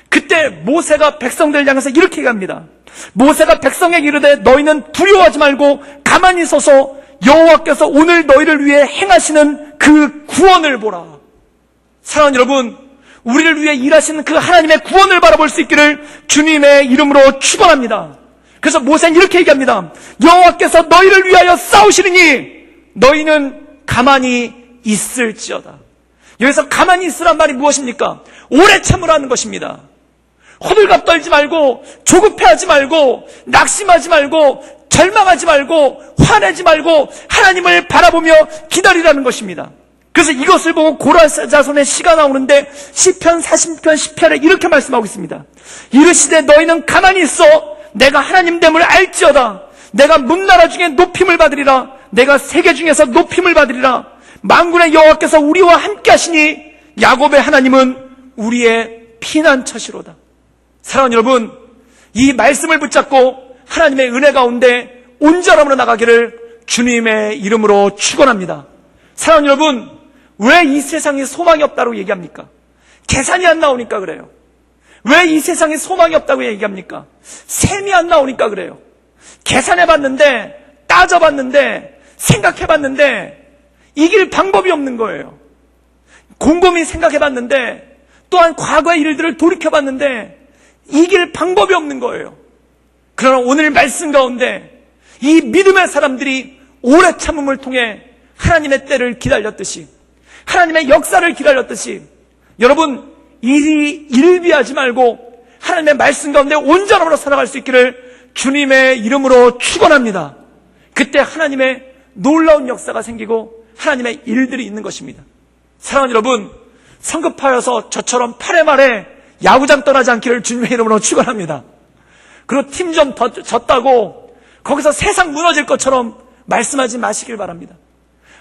그때 모세가 백성들 향해서 이렇게 얘기합니다. 모세가 백성에게 이르되 너희는 두려워하지 말고 가만히 서서 여호와께서 오늘 너희를 위해 행하시는 그 구원을 보라. 사랑하는 여러분, 우리를 위해 일하시는 그 하나님의 구원을 바라볼 수 있기를 주님의 이름으로 축원합니다. 그래서 모세는 이렇게 얘기합니다. 여호와께서 너희를 위하여 싸우시리니 너희는 가만히 있을지어다. 여기서 가만히 있으란 말이 무엇입니까? 오래 참으라는 것입니다. 호들갑 떨지 말고, 조급해하지 말고, 낙심하지 말고, 절망하지 말고, 화내지 말고 하나님을 바라보며 기다리라는 것입니다. 그래서 이것을 보고 고라 자손의 시가 나오는데 시편 40편 10편에 이렇게 말씀하고 있습니다. 이르시되 너희는 가만히 있어 내가 하나님됨을 알지어다. 내가 문나라 중에 높임을 받으리라. 내가 세계 중에서 높임을 받으리라. 만군의 여호와께서 우리와 함께 하시니 야곱의 하나님은 우리의 피난처시로다. 사랑하는 여러분, 이 말씀을 붙잡고 하나님의 은혜 가운데 온전함으로 나가기를 주님의 이름으로 축원합니다. 사랑하는 여러분, 왜 이 세상에 소망이 없다고 얘기합니까? 계산이 안 나오니까 그래요. 왜 이 세상에 소망이 없다고 얘기합니까? 셈이 안 나오니까 그래요. 계산해봤는데, 따져봤는데, 생각해봤는데 이길 방법이 없는 거예요. 곰곰이 생각해봤는데, 또한 과거의 일들을 돌이켜봤는데 이길 방법이 없는 거예요. 그러나 오늘 말씀 가운데 이 믿음의 사람들이 오래 참음을 통해 하나님의 때를 기다렸듯이, 하나님의 역사를 기다렸듯이, 여러분 일비하지 말고 하나님의 말씀 가운데 온전함으로 살아갈 수 있기를 주님의 이름으로 축원합니다. 그때 하나님의 놀라운 역사가 생기고 하나님의 일들이 있는 것입니다. 사랑하는 여러분, 성급하여서 저처럼 8회 말에 야구장 떠나지 않기를 주님의 이름으로 축원합니다. 그리고 팀 좀 졌다고 거기서 세상 무너질 것처럼 말씀하지 마시길 바랍니다.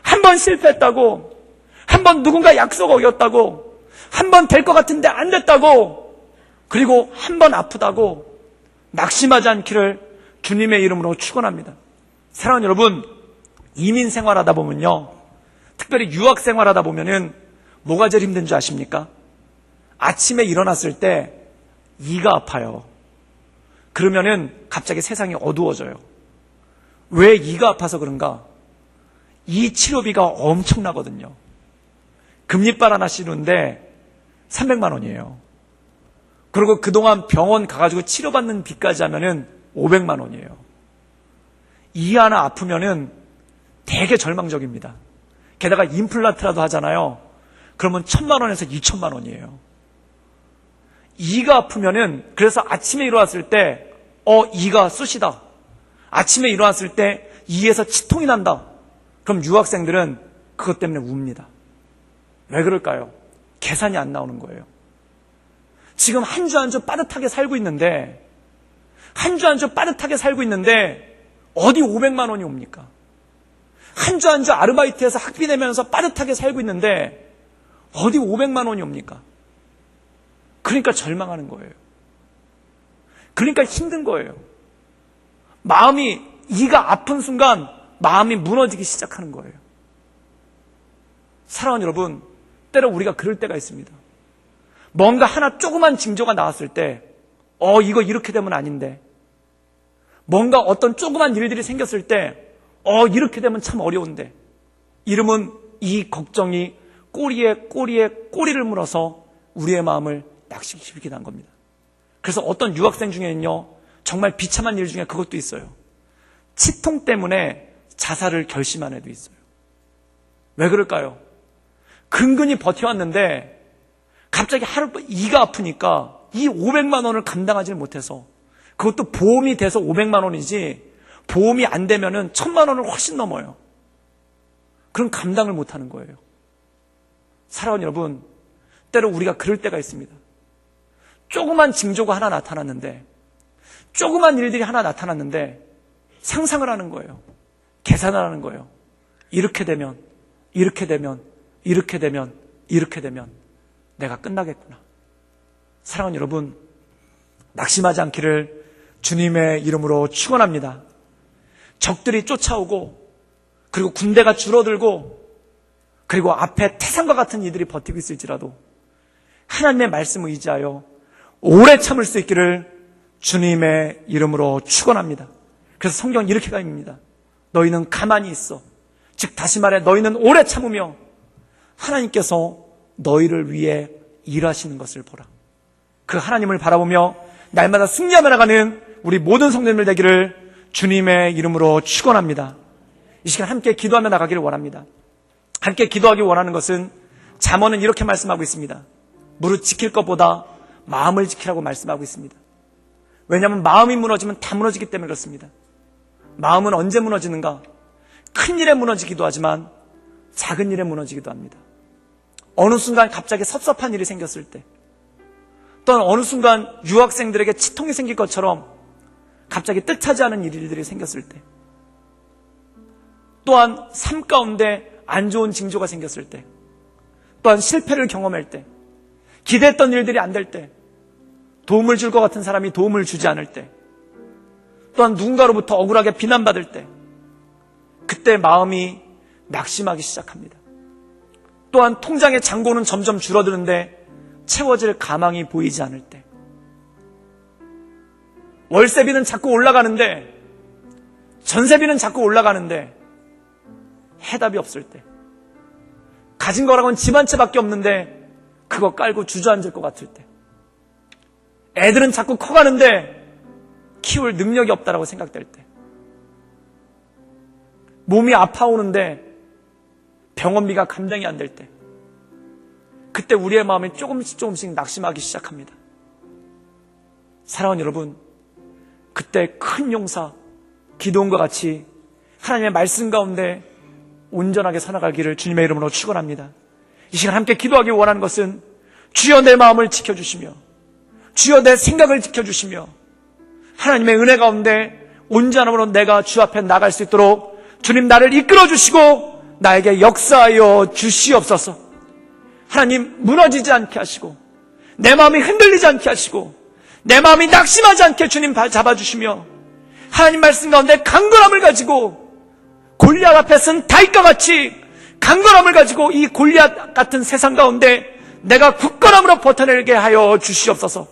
한 번 실패했다고, 한 번 누군가 약속 어겼다고, 한 번 될 것 같은데 안 됐다고, 그리고 한 번 아프다고 낙심하지 않기를 주님의 이름으로 축원합니다. 사랑하는 여러분, 이민 생활하다 보면요, 특별히 유학 생활하다 보면은 뭐가 제일 힘든 줄 아십니까? 아침에 일어났을 때 이가 아파요. 그러면은 갑자기 세상이 어두워져요. 왜 이가 아파서 그런가? 이 치료비가 엄청나거든요. 금리빨 하나 씌우는데 300만 원이에요. 그리고 그동안 병원 가가지고 치료받는 비까지 하면은 500만 원이에요. 이 하나 아프면은 되게 절망적입니다. 게다가 임플란트라도 하잖아요. 그러면 1,000만 원에서 2,000만 원이에요. 이가 아프면은, 그래서 아침에 일어났을 때 이가 쑤시다. 아침에 일어났을 때 이에서 치통이 난다. 그럼 유학생들은 그것 때문에 웁니다. 왜 그럴까요? 계산이 안 나오는 거예요. 지금 한 주 한 주 빠듯하게 살고 있는데, 한 주 한 주 빠듯하게 살고 있는데 어디 500만 원이 옵니까? 한 주 한 주 아르바이트해서 학비 내면서 빠듯하게 살고 있는데 어디 500만 원이 옵니까? 그러니까 절망하는 거예요. 그러니까 힘든 거예요. 마음이, 이가 아픈 순간 마음이 무너지기 시작하는 거예요. 사랑하는 여러분, 때로 우리가 그럴 때가 있습니다. 뭔가 하나 조그만 징조가 나왔을 때 이거 이렇게 되면 아닌데, 뭔가 어떤 조그만 일들이 생겼을 때 이렇게 되면 참 어려운데, 이러면 이 걱정이 꼬리에 꼬리를 물어서 우리의 마음을 낙심시키게 한 겁니다. 그래서 어떤 유학생 중에는요, 정말 비참한 일 중에 그것도 있어요. 치통 때문에 자살을 결심한 애도 있어요. 왜 그럴까요? 근근히 버텨왔는데 갑자기 이가 아프니까 이 500만 원을 감당하지 못해서, 그것도 보험이 돼서 500만 원이지 보험이 안 되면은 1,000만 원을 훨씬 넘어요. 그럼 감당을 못하는 거예요. 사랑하는 여러분, 때로 우리가 그럴 때가 있습니다. 조그만 징조가 하나 나타났는데, 조그만 일들이 하나 나타났는데 상상을 하는 거예요. 계산을 하는 거예요. 이렇게 되면 내가 끝나겠구나. 사랑하는 여러분, 낙심하지 않기를 주님의 이름으로 축원합니다. 적들이 쫓아오고, 그리고 군대가 줄어들고, 그리고 앞에 태산과 같은 이들이 버티고 있을지라도 하나님의 말씀을 의지하여 오래 참을 수 있기를 주님의 이름으로 축원합니다. 그래서 성경은 이렇게 가입니다. 너희는 가만히 있어. 즉 다시 말해, 너희는 오래 참으며 하나님께서 너희를 위해 일하시는 것을 보라. 그 하나님을 바라보며 날마다 승리하며 나가는 우리 모든 성도님들 되기를 주님의 이름으로 축원합니다. 이 시간 함께 기도하며 나가기를 원합니다. 함께 기도하기 원하는 것은, 잠언은 이렇게 말씀하고 있습니다. 무릇 지킬 것보다 마음을 지키라고 말씀하고 있습니다. 왜냐하면 마음이 무너지면 다 무너지기 때문에 그렇습니다. 마음은 언제 무너지는가? 큰 일에 무너지기도 하지만 작은 일에 무너지기도 합니다. 어느 순간 갑자기 섭섭한 일이 생겼을 때, 또는 어느 순간 유학생들에게 치통이 생길 것처럼 갑자기 뜻하지 않은 일들이 생겼을 때, 또한 삶 가운데 안 좋은 징조가 생겼을 때, 또한 실패를 경험할 때, 기대했던 일들이 안 될 때, 도움을 줄 것 같은 사람이 도움을 주지 않을 때, 또한 누군가로부터 억울하게 비난받을 때, 그때 마음이 낙심하기 시작합니다. 또한 통장의 잔고는 점점 줄어드는데 채워질 가망이 보이지 않을 때, 월세비는 자꾸 올라가는데, 전세비는 자꾸 올라가는데 해답이 없을 때, 가진 거라고는 집 한 채밖에 없는데 그거 깔고 주저앉을 것 같을 때, 애들은 자꾸 커가는데 키울 능력이 없다라고 생각될 때, 몸이 아파오는데 병원비가 감당이 안 될 때, 그때 우리의 마음이 조금씩 낙심하기 시작합니다. 사랑하는 여러분, 그때 큰 용사 기도원과 같이 하나님의 말씀 가운데 온전하게 살아가기를 주님의 이름으로 축원합니다. 이 시간 함께 기도하기 원하는 것은, 주여 내 마음을 지켜주시며, 주여 내 생각을 지켜주시며, 하나님의 은혜 가운데 온전함으로 내가 주 앞에 나갈 수 있도록 주님 나를 이끌어주시고 나에게 역사하여 주시옵소서. 하나님, 무너지지 않게 하시고 내 마음이 흔들리지 않게 하시고 내 마음이 낙심하지 않게 주님 잡아주시며, 하나님 말씀 가운데 강건함을 가지고 골리앗 앞에 선 다윗과 같이 강건함을 가지고 이 골리앗 같은 세상 가운데 내가 굳건함으로 버텨내게 하여 주시옵소서.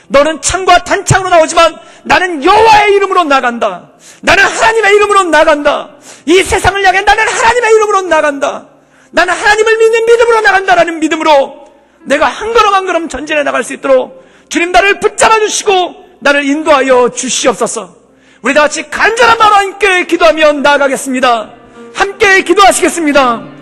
너는 창과 단창으로 나오지만 나는 여호와의 이름으로 나간다. 나는 하나님의 이름으로 나간다. 이 세상을 향해 나는 하나님의 이름으로 나간다. 나는 하나님을 믿는 믿음으로 나간다라는 믿음으로 내가 한 걸음 한 걸음 전진해 나갈 수 있도록 주님 나를 붙잡아 주시고 나를 인도하여 주시옵소서. 우리 다 같이 간절한 마음과 함께 기도하며 나아가겠습니다. 함께 기도하시겠습니다.